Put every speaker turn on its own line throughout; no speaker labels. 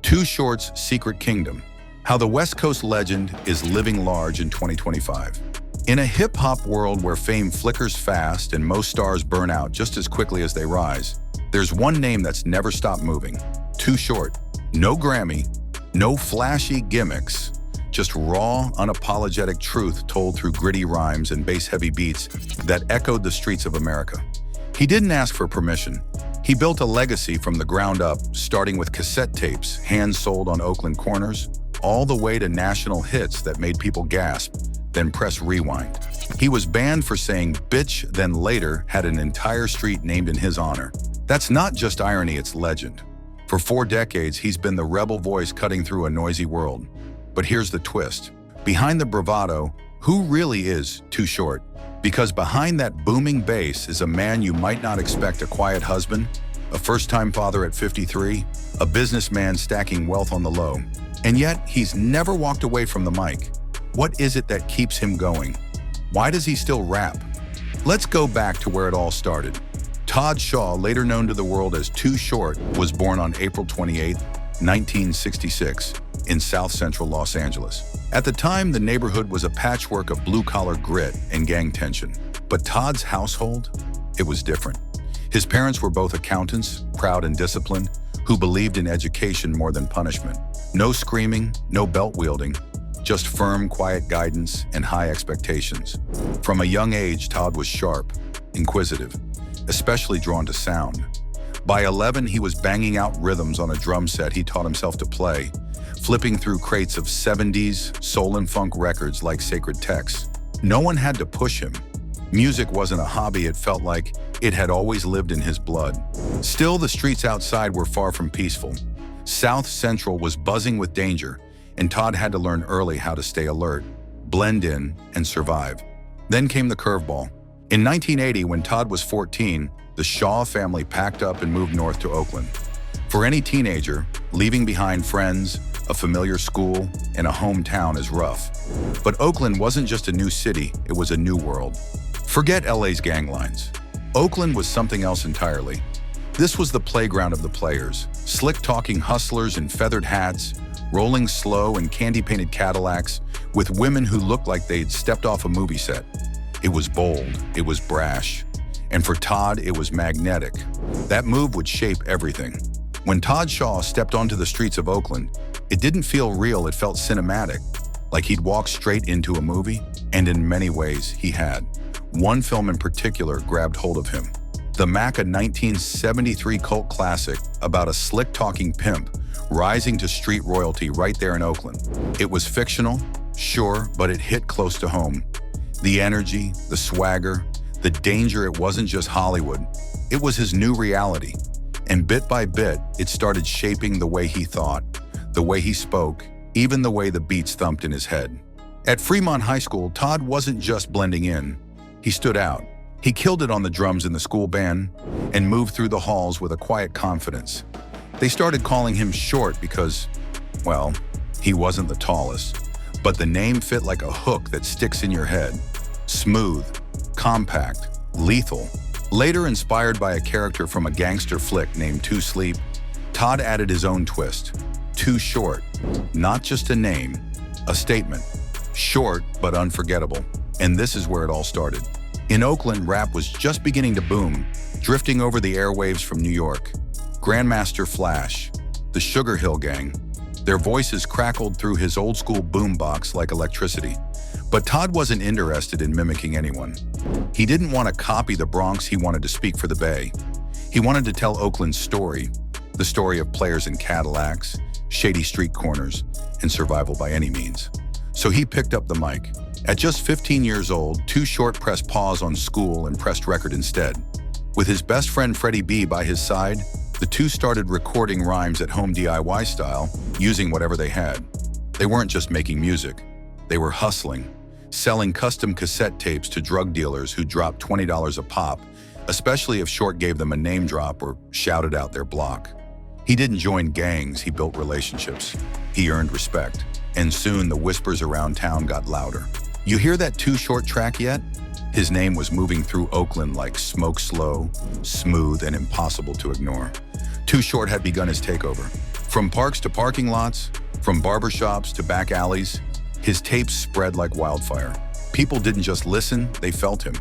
Too Short's Secret Kingdom: How the West Coast legend is living large in 2025. In a hip-hop world where fame flickers fast and most stars burn out just as quickly as they rise, there's one name that's never stopped moving: Too Short. No Grammy, no flashy gimmicks, just raw, unapologetic truth told through gritty rhymes and bass-heavy beats that echoed the streets of America. He didn't ask for permission. He built a legacy from the ground up, starting with cassette tapes, hand-sold on Oakland corners, all the way to national hits that made people gasp, then press rewind. He was banned for saying "bitch," then later had an entire street named in his honor. That's not just irony, it's legend. For 4 decades, he's been the rebel voice cutting through a noisy world. But here's the twist. Behind the bravado, who really is Too Short? Because behind that booming bass is a man you might not expect: a quiet husband, a first-time father at 53, a businessman stacking wealth on the low. And yet, he's never walked away from the mic. What is it that keeps him going? Why does he still rap? Let's go back to where it all started. Todd Shaw, later known to the world as Too Short, was born on April 28, 1966, in South Central Los Angeles. At the time, the neighborhood was a patchwork of blue-collar grit and gang tension. But Todd's household? It was different. His parents were both accountants, proud and disciplined, who believed in education more than punishment. No screaming, no belt-wielding, just firm, quiet guidance and high expectations. From a young age, Todd was sharp, inquisitive, especially drawn to sound. By 11, he was banging out rhythms on a drum set he taught himself to play, flipping through crates of 70s soul and funk records like sacred texts. No one had to push him. Music wasn't a hobby, it felt like it had always lived in his blood. Still, the streets outside were far from peaceful. South Central was buzzing with danger, and Todd had to learn early how to stay alert, blend in, and survive. Then came the curveball. In 1980, when Todd was 14, the Shaw family packed up and moved north to Oakland. For any teenager, leaving behind friends, a familiar school, and a hometown is rough. But Oakland wasn't just a new city, it was a new world. Forget LA's ganglines. Oakland was something else entirely. This was the playground of the players, slick-talking hustlers in feathered hats, rolling slow in candy-painted Cadillacs, with women who looked like they'd stepped off a movie set. It was bold, it was brash, and for Todd, it was magnetic. That move would shape everything. When Todd Shaw stepped onto the streets of Oakland, it didn't feel real, it felt cinematic, like he'd walked straight into a movie, and in many ways, he had. One film in particular grabbed hold of him. The Mac, a 1973 cult classic about a slick-talking pimp rising to street royalty right there in Oakland. It was fictional, sure, but it hit close to home. The energy, the swagger, the danger, it wasn't just Hollywood. It was his new reality. And bit by bit, it started shaping the way he thought, the way he spoke, even the way the beats thumped in his head. At Fremont High School, Todd wasn't just blending in. He stood out. He killed it on the drums in the school band and moved through the halls with a quiet confidence. They started calling him Short because, well, he wasn't the tallest, but the name fit like a hook that sticks in your head. Smooth, compact, lethal. Later inspired by a character from a gangster flick named Too Sleep, Todd added his own twist. Too Short. Not just a name, a statement. Short, but unforgettable. And this is where it all started. In Oakland, rap was just beginning to boom, drifting over the airwaves from New York. Grandmaster Flash, the Sugar Hill Gang, their voices crackled through his old-school boombox like electricity. But Todd wasn't interested in mimicking anyone. He didn't want to copy the Bronx, he wanted to speak for the Bay. He wanted to tell Oakland's story, the story of players in Cadillacs, shady street corners, and survival by any means. So he picked up the mic. At just 15 years old, Too Short pressed pause on school and pressed record instead. With his best friend Freddie B by his side, the two started recording rhymes at home DIY style, using whatever they had. They weren't just making music, they were hustling, selling custom cassette tapes to drug dealers who dropped $20 a pop, especially if Short gave them a name drop or shouted out their block. He didn't join gangs, he built relationships. He earned respect, and soon the whispers around town got louder. You hear that Too Short track yet? His name was moving through Oakland like smoke, slow, smooth, and impossible to ignore. Too Short had begun his takeover. From parks to parking lots, from barbershops to back alleys, his tapes spread like wildfire. People didn't just listen, they felt him.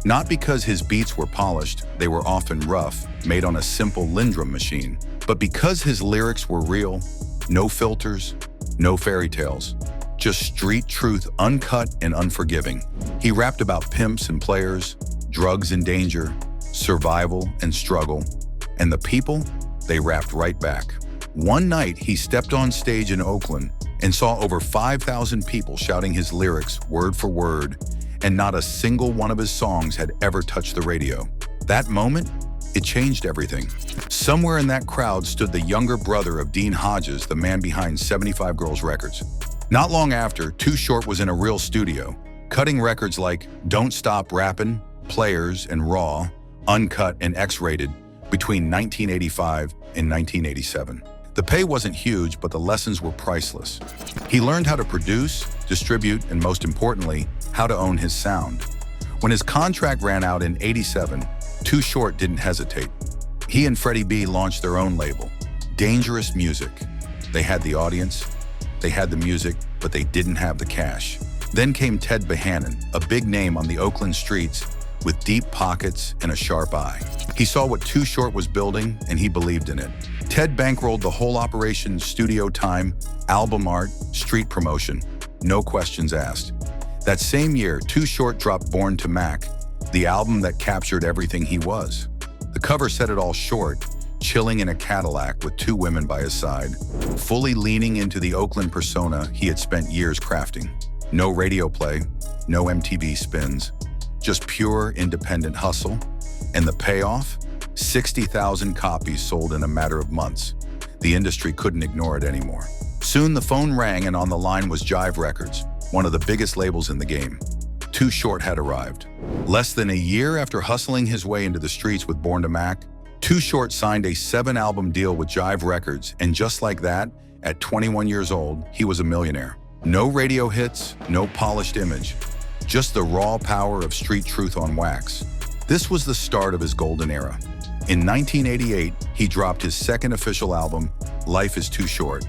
Not because his beats were polished, they were often rough, made on a simple Lindrum machine, but because his lyrics were real, no filters, no fairy tales, just street truth, uncut and unforgiving. He rapped about pimps and players, drugs and danger, survival and struggle, and the people, they rapped right back. One night, he stepped on stage in Oakland and saw over 5,000 people shouting his lyrics word for word, and not a single one of his songs had ever touched the radio. That moment, it changed everything. Somewhere in that crowd stood the younger brother of Dean Hodges, the man behind 75 Girls Records. Not long after, Too Short was in a real studio, cutting records like Don't Stop Rappin', Players and Raw, Uncut and X-Rated between 1985 and 1987. The pay wasn't huge, but the lessons were priceless. He learned how to produce, distribute, and most importantly, how to own his sound. When his contract ran out in '87, Too Short didn't hesitate. He and Freddie B launched their own label, Dangerous Music. They had the audience, they had the music, but they didn't have the cash. Then came Ted Bohannon, a big name on the Oakland streets with deep pockets and a sharp eye. He saw what Too Short was building, and he believed in it. Ted bankrolled the whole operation: studio time, album art, street promotion, no questions asked. That same year, Too Short dropped Born to Mac, the album that captured everything he was. The cover said it all short, chilling in a Cadillac with two women by his side, fully leaning into the Oakland persona he had spent years crafting. No radio play, no MTV spins, just pure independent hustle. And the payoff? 60,000 copies sold in a matter of months. The industry couldn't ignore it anymore. Soon the phone rang, and on the line was Jive Records, one of the biggest labels in the game. Too Short had arrived. Less than a year after hustling his way into the streets with Born to Mac, Too Short signed a 7-album deal with Jive Records, and just like that, at 21 years old, he was a millionaire. No radio hits, no polished image, just the raw power of street truth on wax. This was the start of his golden era. In 1988, he dropped his second official album, Life is Too Short,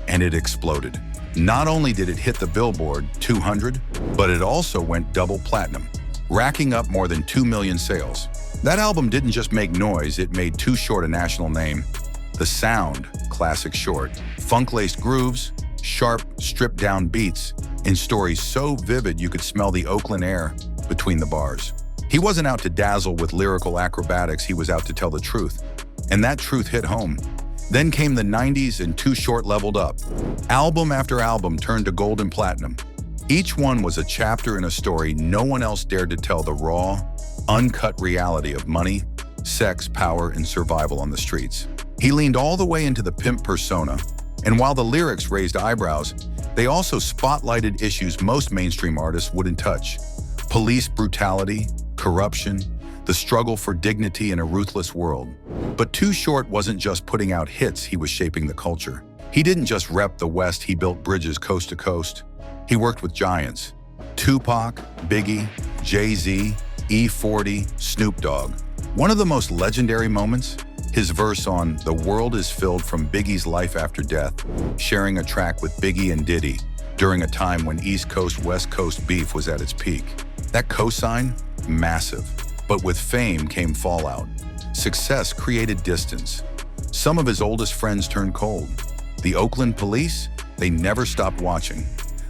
and it exploded. Not only did it hit the Billboard 200, but it also went double platinum, racking up more than 2 million sales. That album didn't just make noise, it made Too Short a national name. The sound, classic Short, funk-laced grooves, sharp, stripped-down beats, and stories so vivid you could smell the Oakland air between the bars. He wasn't out to dazzle with lyrical acrobatics, he was out to tell the truth. And that truth hit home. Then came the 90s, and Too Short leveled up. Album after album turned to gold and platinum. Each one was a chapter in a story no one else dared to tell: the raw, uncut reality of money, sex, power, and survival on the streets. He leaned all the way into the pimp persona, and while the lyrics raised eyebrows, they also spotlighted issues most mainstream artists wouldn't touch: police brutality, corruption, the struggle for dignity in a ruthless world. But Too Short wasn't just putting out hits, he was shaping the culture. He didn't just rep the West, he built bridges coast to coast. He worked with giants: Tupac, Biggie, Jay-Z, E40, Snoop Dogg. One of the most legendary moments? His verse on The World Is Filled from Biggie's Life After Death, sharing a track with Biggie and Diddy during a time when East Coast-West Coast beef was at its peak. That cosign? Massive. But with fame came fallout. Success created distance. Some of his oldest friends turned cold. The Oakland police? They never stopped watching.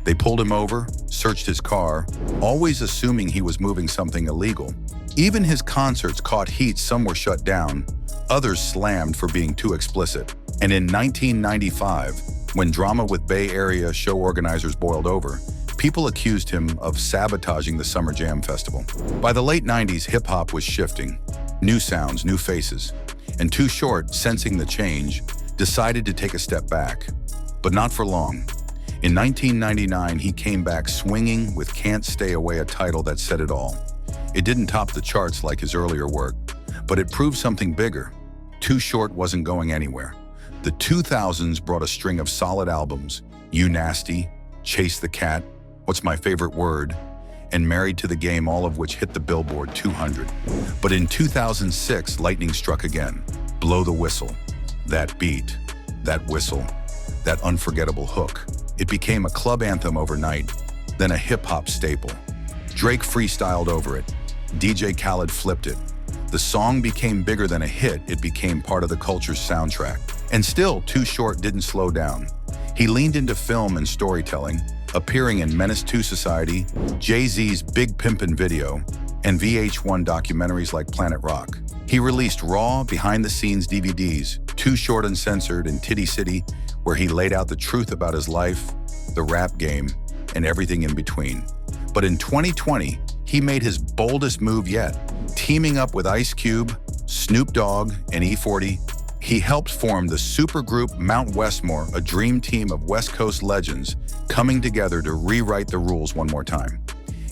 They pulled him over, searched his car, always assuming he was moving something illegal. Even his concerts caught heat, some were shut down, others slammed for being too explicit. And in 1995, when drama with Bay Area show organizers boiled over, people accused him of sabotaging the Summer Jam Festival. By the late 90s, hip-hop was shifting. New sounds, new faces. And Too Short, sensing the change, decided to take a step back. But not for long. In 1999, he came back swinging with Can't Stay Away, a title that said it all. It didn't top the charts like his earlier work, but it proved something bigger. Too Short wasn't going anywhere. The 2000s brought a string of solid albums: You Nasty, Chase the Cat, What's My Favorite Word, and Married to the Game, all of which hit the Billboard 200. But in 2006, lightning struck again. Blow the Whistle. That beat, That whistle, that unforgettable hook. It became a club anthem overnight, then a hip-hop staple. Drake freestyled over it. DJ Khaled flipped it. The song became bigger than a hit, it became part of the culture's soundtrack. And still, Too Short didn't slow down. He leaned into film and storytelling, appearing in Menace II Society, Jay-Z's Big Pimpin' video, and VH1 documentaries like Planet Rock. He released raw, behind-the-scenes DVDs, Too Short Uncensored and Titty City, where he laid out the truth about his life, the rap game, and everything in between. But in 2020, he made his boldest move yet. Teaming up with Ice Cube, Snoop Dogg, and E40, he helped form the supergroup Mount Westmore, a dream team of West Coast legends coming together to rewrite the rules one more time.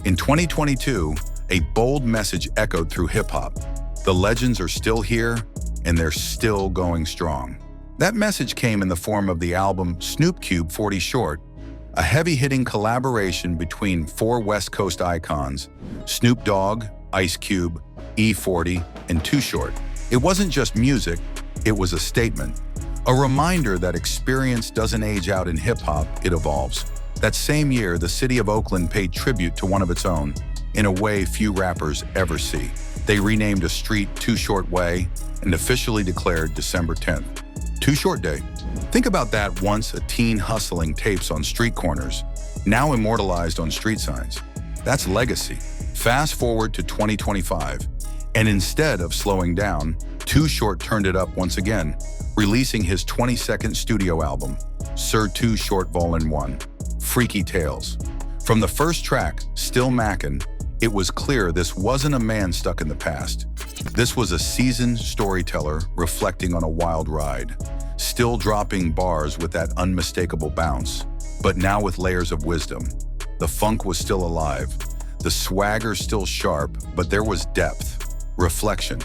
In 2022, a bold message echoed through hip-hop. The legends are still here, and they're still going strong. That message came in the form of the album Snoop Cube 40 Short, a heavy-hitting collaboration between four West Coast icons, Snoop Dogg, Ice Cube, E40, and Too Short. It wasn't just music, it was a statement. A reminder that experience doesn't age out in hip-hop, it evolves. That same year, the city of Oakland paid tribute to one of its own, in a way few rappers ever see. They renamed a street Too Short Way and officially declared December 10th, Too Short Day. Think about that, once a teen hustling tapes on street corners, now immortalized on street signs. That's legacy. Fast forward to 2025, and instead of slowing down, Too Short turned it up once again, releasing his 22nd studio album, Sir Too Short Vol. 1, Freaky Tales. From the first track, Still Mackin', it was clear this wasn't a man stuck in the past. This was a seasoned storyteller reflecting on a wild ride, still dropping bars with that unmistakable bounce, but now with layers of wisdom. The funk was still alive, the swagger still sharp, but there was depth, reflection.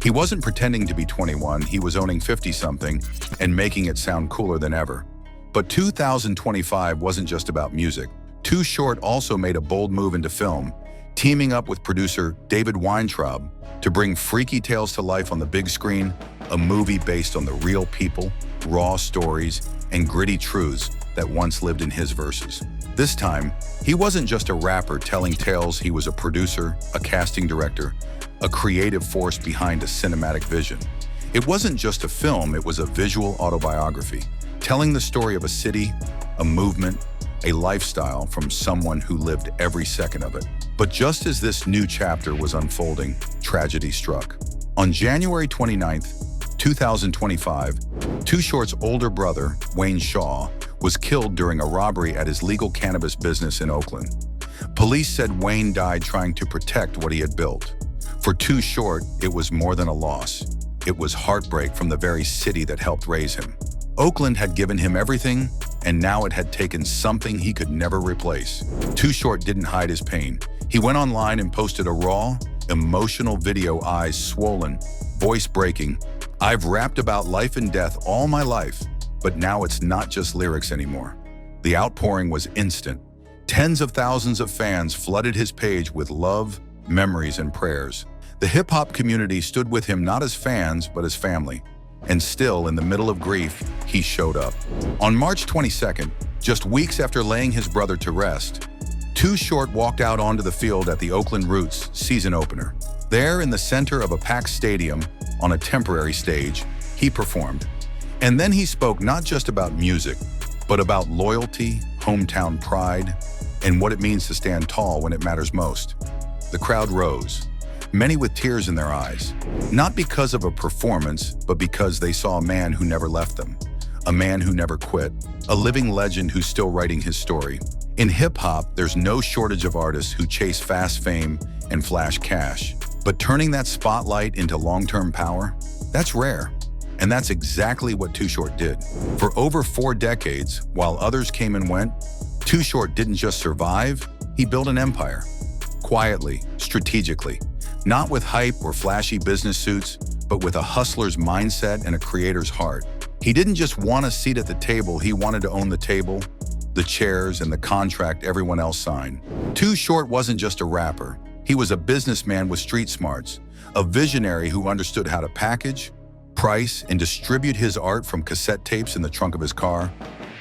He wasn't pretending to be 21, he was owning 50-something and making it sound cooler than ever. But 2025 wasn't just about music. Too Short also made a bold move into film, teaming up with producer David Weintraub to bring Freaky Tales to life on the big screen, a movie based on the real people, raw stories, and gritty truths that once lived in his verses. This time, he wasn't just a rapper telling tales, he was a producer, a casting director, a creative force behind a cinematic vision. It wasn't just a film, it was a visual autobiography, telling the story of a city, a movement, a lifestyle from someone who lived every second of it. But just as this new chapter was unfolding, tragedy struck. On January 29th, 2025, Too Short's older brother, Wayne Shaw, was killed during a robbery at his legal cannabis business in Oakland. Police said Wayne died trying to protect what he had built. For Too Short, it was more than a loss. It was heartbreak from the very city that helped raise him. Oakland had given him everything, and now it had taken something he could never replace. Too Short didn't hide his pain. He went online and posted a raw, emotional video, eyes swollen, voice breaking. "I've rapped about life and death all my life, but now it's not just lyrics anymore." The outpouring was instant. Tens of thousands of fans flooded his page with love, memories, and prayers. The hip-hop community stood with him not as fans, but as family. And still, in the middle of grief, he showed up. On March 22nd, just weeks after laying his brother to rest, Too Short walked out onto the field at the Oakland Roots season opener. There, in the center of a packed stadium, on a temporary stage, he performed. And then he spoke not just about music, but about loyalty, hometown pride, and what it means to stand tall when it matters most. The crowd rose, many with tears in their eyes, not because of a performance, but because they saw a man who never left them, a man who never quit, a living legend who's still writing his story. In hip-hop, there's no shortage of artists who chase fast fame and flash cash, but turning that spotlight into long-term power, that's rare. And that's exactly what Too Short did. For over 4 decades, while others came and went, Too Short didn't just survive, he built an empire. Quietly, strategically, not with hype or flashy business suits, but with a hustler's mindset and a creator's heart. He didn't just want a seat at the table, he wanted to own the table, the chairs, and the contract everyone else signed. Too Short wasn't just a rapper. He was a businessman with street smarts, a visionary who understood how to package, price, and distribute his art from cassette tapes in the trunk of his car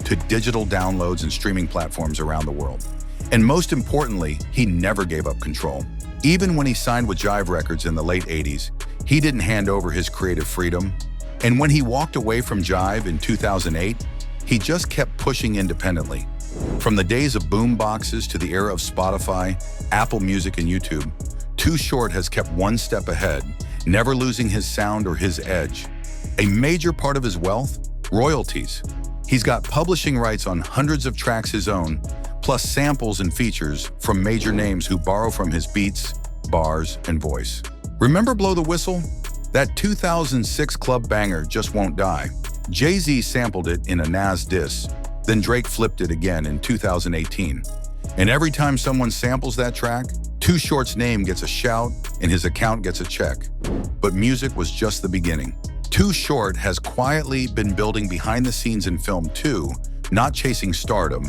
to digital downloads and streaming platforms around the world. And most importantly, he never gave up control. Even when he signed with Jive Records in the late 80s, he didn't hand over his creative freedom. And when he walked away from Jive in 2008, he just kept pushing independently. From the days of boom boxes to the era of Spotify, Apple Music, and YouTube, Too Short has kept one step ahead, never losing his sound or his edge. A major part of his wealth? Royalties. He's got publishing rights on hundreds of tracks his own, plus samples and features from major names who borrow from his beats, bars, and voice. Remember Blow the Whistle? That 2006 club banger Just Won't Die. Jay-Z sampled it in a Nas diss, then Drake flipped it again in 2018. And every time someone samples that track, Too Short's name gets a shout and his account gets a check. But music was just the beginning. Too Short has quietly been building behind the scenes in film too, not chasing stardom,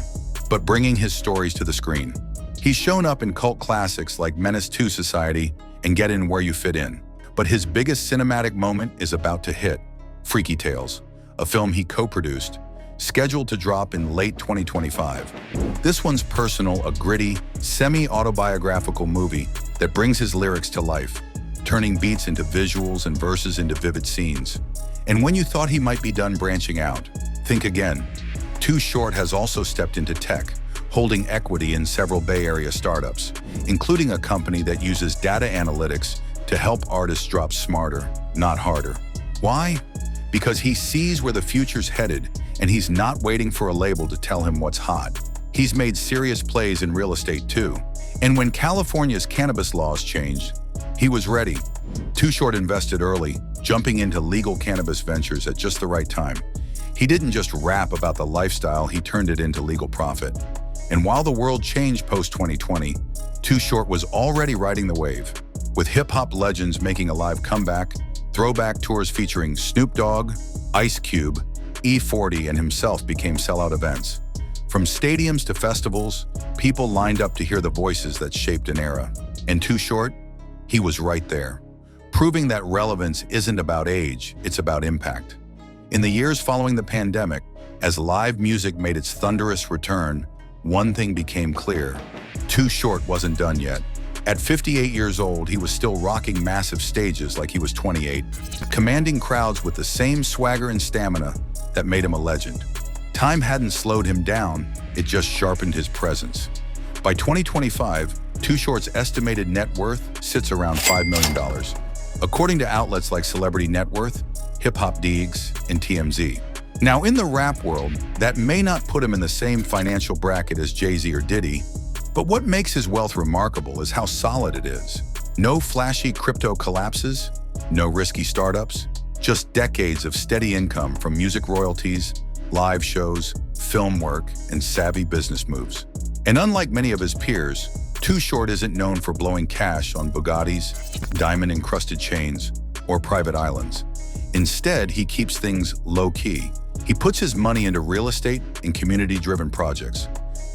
but bringing his stories to the screen. He's shown up in cult classics like Menace II Society and Get In Where You Fit In. But his biggest cinematic moment is about to hit, Freaky Tales, a film he co-produced, scheduled to drop in late 2025. This one's personal, a gritty, semi-autobiographical movie that brings his lyrics to life, turning beats into visuals and verses into vivid scenes. And when you thought he might be done branching out, think again. Too Short has also stepped into tech, holding equity in several Bay Area startups, including a company that uses data analytics to help artists drop smarter, not harder. Why? Because he sees where the future's headed, and he's not waiting for a label to tell him what's hot. He's made serious plays in real estate too. And when California's cannabis laws changed, he was ready. Too Short invested early, jumping into legal cannabis ventures at just the right time. He didn't just rap about the lifestyle, he turned it into legal profit. And while the world changed post-2020, Too Short was already riding the wave, with hip-hop legends making a live comeback, throwback tours featuring Snoop Dogg, Ice Cube, E40, and himself became sellout events. From stadiums to festivals, people lined up to hear the voices that shaped an era. And Too Short? He was right there, proving that relevance isn't about age, it's about impact. In the years following the pandemic, as live music made its thunderous return, one thing became clear. Too Short wasn't done yet. At 58 years old, he was still rocking massive stages like he was 28, commanding crowds with the same swagger and stamina that made him a legend. Time hadn't slowed him down, it just sharpened his presence. By 2025, Too Short's estimated net worth sits around $5 million, according to outlets like Celebrity Net Worth, Hip Hop Deegs, and TMZ. Now, in the rap world, that may not put him in the same financial bracket as Jay-Z or Diddy, but what makes his wealth remarkable is how solid it is. No flashy crypto collapses, no risky startups, just decades of steady income from music royalties, live shows, film work, and savvy business moves. And unlike many of his peers, Too Short isn't known for blowing cash on Bugattis, diamond-encrusted chains, or private islands. Instead, he keeps things low-key. He puts his money into real estate and community-driven projects,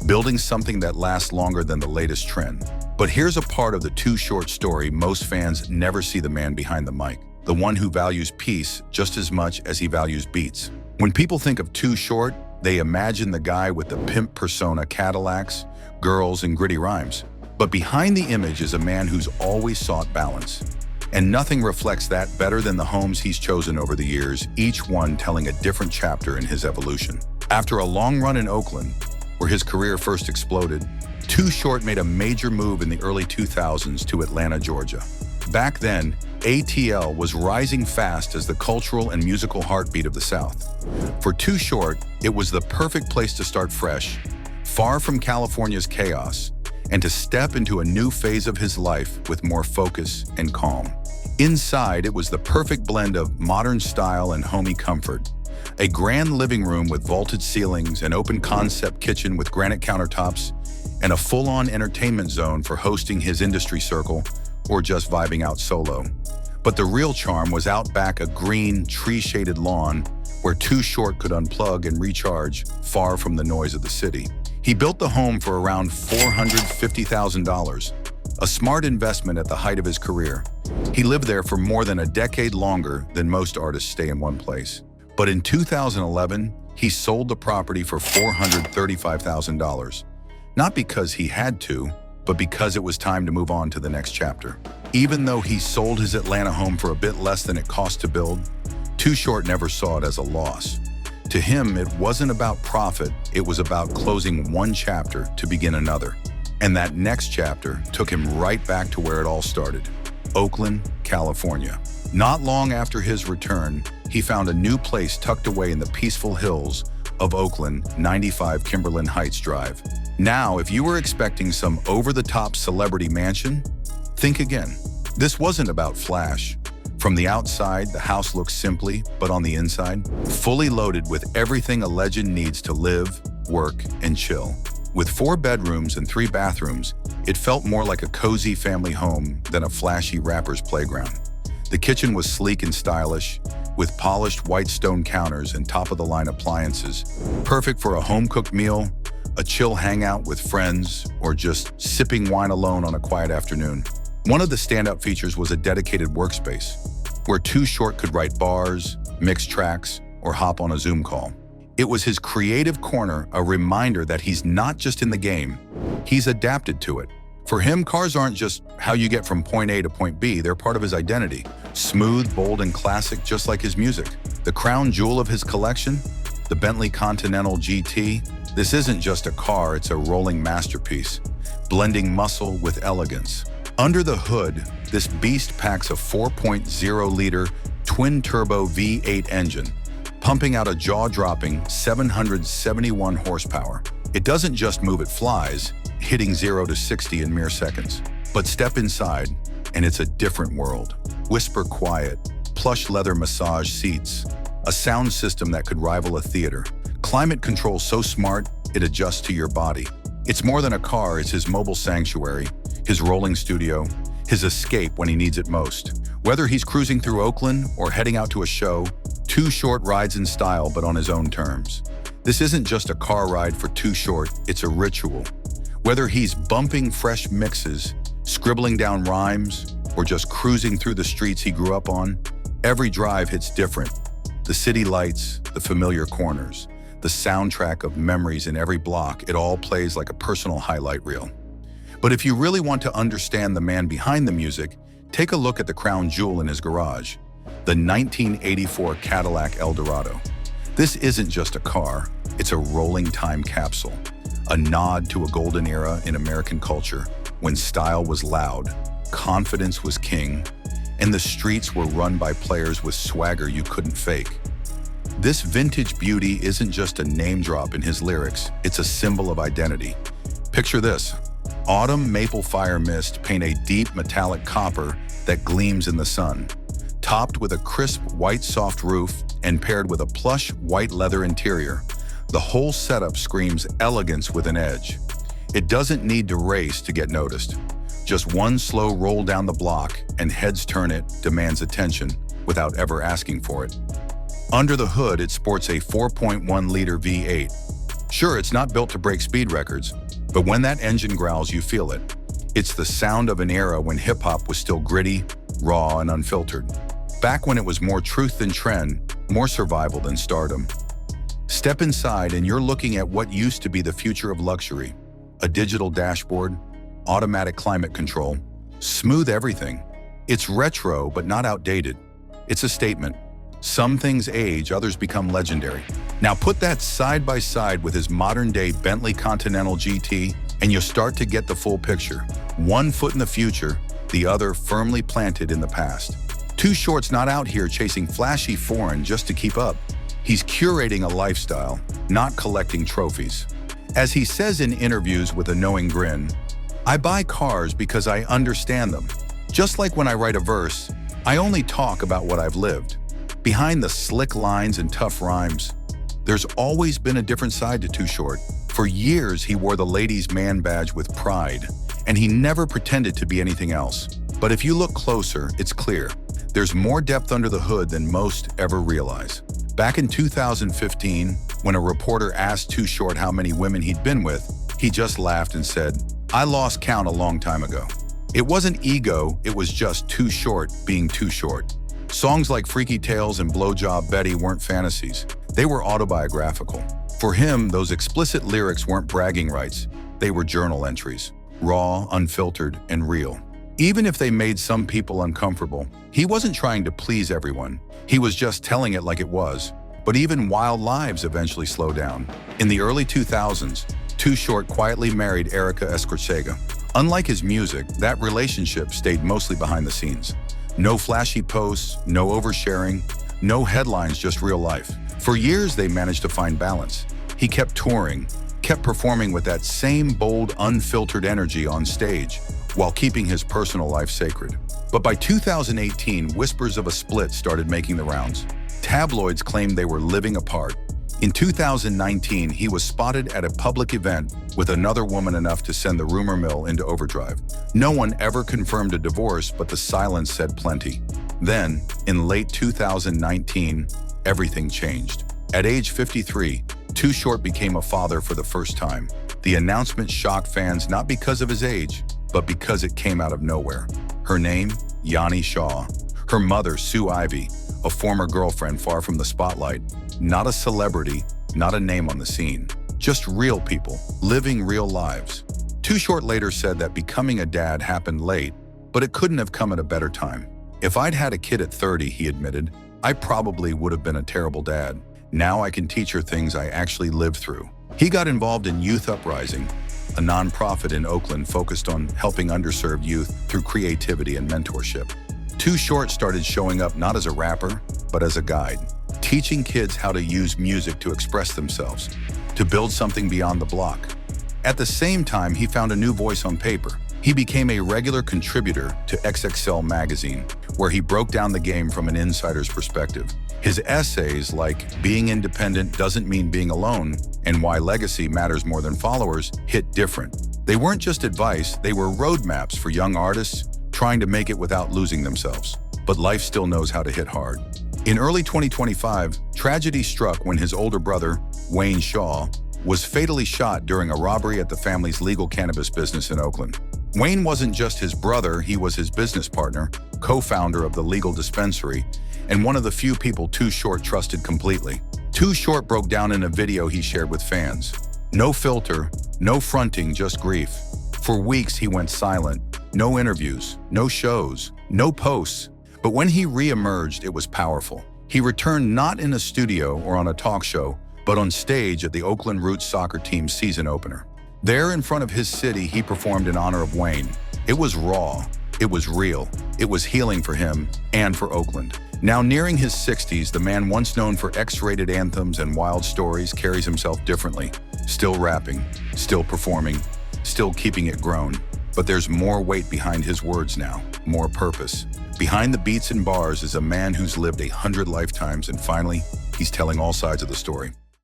building something that lasts longer than the latest trend. But here's a part of the Too Short story most fans never see: the man behind the mic, the one who values peace just as much as he values beats. When people think of Too Short, they imagine the guy with the pimp persona, Cadillacs, girls, and gritty rhymes. But behind the image is a man who's always sought balance. And nothing reflects that better than the homes he's chosen over the years, each one telling a different chapter in his evolution. After a long run in Oakland, where his career first exploded, Too Short made a major move in the early 2000s to Atlanta, Georgia. Back then, ATL was rising fast as the cultural and musical heartbeat of the South. For Too Short, it was the perfect place to start fresh, far from California's chaos, and to step into a new phase of his life with more focus and calm. Inside, it was the perfect blend of modern style and homey comfort. A grand living room with vaulted ceilings, an open-concept kitchen with granite countertops, and a full-on entertainment zone for hosting his industry circle or just vibing out solo. But the real charm was out back, a green, tree-shaded lawn where Too Short could unplug and recharge far from the noise of the city. He built the home for around $450,000, A smart investment at the height of his career. He lived there for more than a decade longer than most artists stay in one place. But in 2011, he sold the property for $435,000. Not because he had to, but because it was time to move on to the next chapter. Even though he sold his Atlanta home for a bit less than it cost to build, Too Short never saw it as a loss. To him, it wasn't about profit, it was about closing one chapter to begin another. And that next chapter took him right back to where it all started, Oakland, California. Not long after his return, he found a new place tucked away in the peaceful hills of Oakland, 95 Kimberlin Heights Drive. Now, if you were expecting some over-the-top celebrity mansion, think again. This wasn't about flash. From the outside, the house looked simply, but on the inside, fully loaded with everything a legend needs to live, work, and chill. With 4 bedrooms and 3 bathrooms, it felt more like a cozy family home than a flashy rapper's playground. The kitchen was sleek and stylish, with polished white stone counters and top-of-the-line appliances, perfect for a home-cooked meal, a chill hangout with friends, or just sipping wine alone on a quiet afternoon. One of the standout features was a dedicated workspace, where Too Short could write bars, mix tracks, or hop on a Zoom call. It was his creative corner, a reminder that he's not just in the game, he's adapted to it. For him, cars aren't just how you get from point A to point B, they're part of his identity. Smooth, bold, and classic, just like his music. The crown jewel of his collection, the Bentley GT, this isn't just a car, it's a rolling masterpiece, blending muscle with elegance. Under the hood, this beast packs a 4.0-liter twin-turbo V8 engine, pumping out a jaw-dropping 771 horsepower. It doesn't just move, it flies, hitting 0 to 60 in mere seconds. But step inside, and it's a different world. Whisper quiet, plush leather massage seats, a sound system that could rival a theater. Climate control so smart, it adjusts to your body. It's more than a car, it's his mobile sanctuary, his rolling studio, his escape when he needs it most. Whether he's cruising through Oakland or heading out to a show, Too Short rides in style but on his own terms. This isn't just a car ride for Too Short, it's a ritual. Whether he's bumping fresh mixes, scribbling down rhymes, or just cruising through the streets he grew up on, every drive hits different. The city lights, the familiar corners, the soundtrack of memories in every block, it all plays like a personal highlight reel. But if you really want to understand the man behind the music, take a look at the crown jewel in his garage, the 1984 Cadillac Eldorado. This isn't just a car, it's a rolling time capsule, a nod to a golden era in American culture when style was loud, confidence was king, and the streets were run by players with swagger you couldn't fake. This vintage beauty isn't just a name drop in his lyrics, it's a symbol of identity. Picture this. Autumn maple fire mist paint a deep metallic copper that gleams in the sun, topped with a crisp white soft roof and paired with a plush white leather interior. The whole setup screams elegance with an edge. It doesn't need to race to get noticed. Just one slow roll down the block and heads turn it demands attention without ever asking for it. Under the hood, it sports a 4.1-liter V8. Sure, it's not built to break speed records, but when that engine growls, you feel it. It's the sound of an era when hip-hop was still gritty, raw, and unfiltered. Back when it was more truth than trend, more survival than stardom. Step inside and you're looking at what used to be the future of luxury. A digital dashboard, automatic climate control, smooth everything. It's retro, but not outdated. It's a statement. Some things age, others become legendary. Now put that side by side with his modern-day Bentley GT, and you'll start to get the full picture. One foot in the future, the other firmly planted in the past. Too Short's not out here chasing flashy foreign just to keep up. He's curating a lifestyle, not collecting trophies. As he says in interviews with a knowing grin, I buy cars because I understand them. Just like when I write a verse, I only talk about what I've lived. Behind the slick lines and tough rhymes, there's always been a different side to Too Short. For years, he wore the ladies' man badge with pride, and he never pretended to be anything else. But if you look closer, it's clear. There's more depth under the hood than most ever realize. Back in 2015, when a reporter asked Too Short how many women he'd been with, he just laughed and said, I lost count a long time ago. It wasn't ego, it was just too short being too short. Songs like Freaky Tales and Blowjob Betty weren't fantasies. They were autobiographical. For him, those explicit lyrics weren't bragging rights. They were journal entries, raw, unfiltered, and real. Even if they made some people uncomfortable, he wasn't trying to please everyone. He was just telling it like it was. But even wild lives eventually slow down. In the early 2000s, Too Short quietly married Erica Escorcega. Unlike his music, that relationship stayed mostly behind the scenes. No flashy posts, no oversharing, no headlines, just real life. For years, they managed to find balance. He kept touring, kept performing with that same bold, unfiltered energy on stage, while keeping his personal life sacred. But by 2018, whispers of a split started making the rounds. Tabloids claimed they were living apart. In 2019, he was spotted at a public event with another woman enough to send the rumor mill into overdrive. No one ever confirmed a divorce, but the silence said plenty. Then, in late 2019, everything changed. At age 53, Too Short became a father for the first time. The announcement shocked fans not because of his age, but because it came out of nowhere. Her name, Yanni Shaw. Her mother, Sue Ivy, a former girlfriend far from the spotlight. Not a celebrity, not a name on the scene. Just real people, living real lives. Too Short later said that becoming a dad happened late, but it couldn't have come at a better time. If I'd had a kid at 30, he admitted, I probably would have been a terrible dad. Now I can teach her things I actually lived through. He got involved in Youth Uprising, a nonprofit in Oakland focused on helping underserved youth through creativity and mentorship. Too Short started showing up not as a rapper, but as a guide, teaching kids how to use music to express themselves, to build something beyond the block. At the same time, he found a new voice on paper. He became a regular contributor to XXL magazine, where he broke down the game from an insider's perspective. His essays like Being Independent Doesn't Mean Being Alone and Why Legacy Matters More Than Followers hit different. They weren't just advice, they were roadmaps for young artists trying to make it without losing themselves. But life still knows how to hit hard. In early 2025, tragedy struck when his older brother, Wayne Shaw, was fatally shot during a robbery at the family's legal cannabis business in Oakland. Wayne wasn't just his brother, he was his business partner, co-founder of the legal dispensary, and one of the few people Too Short trusted completely. Too Short broke down in a video he shared with fans. No filter, no fronting, just grief. For weeks he went silent. No interviews, no shows, no posts. But when he re-emerged, it was powerful. He returned not in a studio or on a talk show, but on stage at the Oakland Roots soccer team's season opener. There in front of his city, he performed in honor of Wayne. It was raw, it was real, it was healing for him and for Oakland. Now nearing his 60s, the man once known for X-rated anthems and wild stories carries himself differently. Still rapping, still performing, still keeping it grown. But there's more weight behind his words now, more purpose. Behind the beats and bars is a man who's lived 100 lifetimes, and finally, he's telling all sides of the story.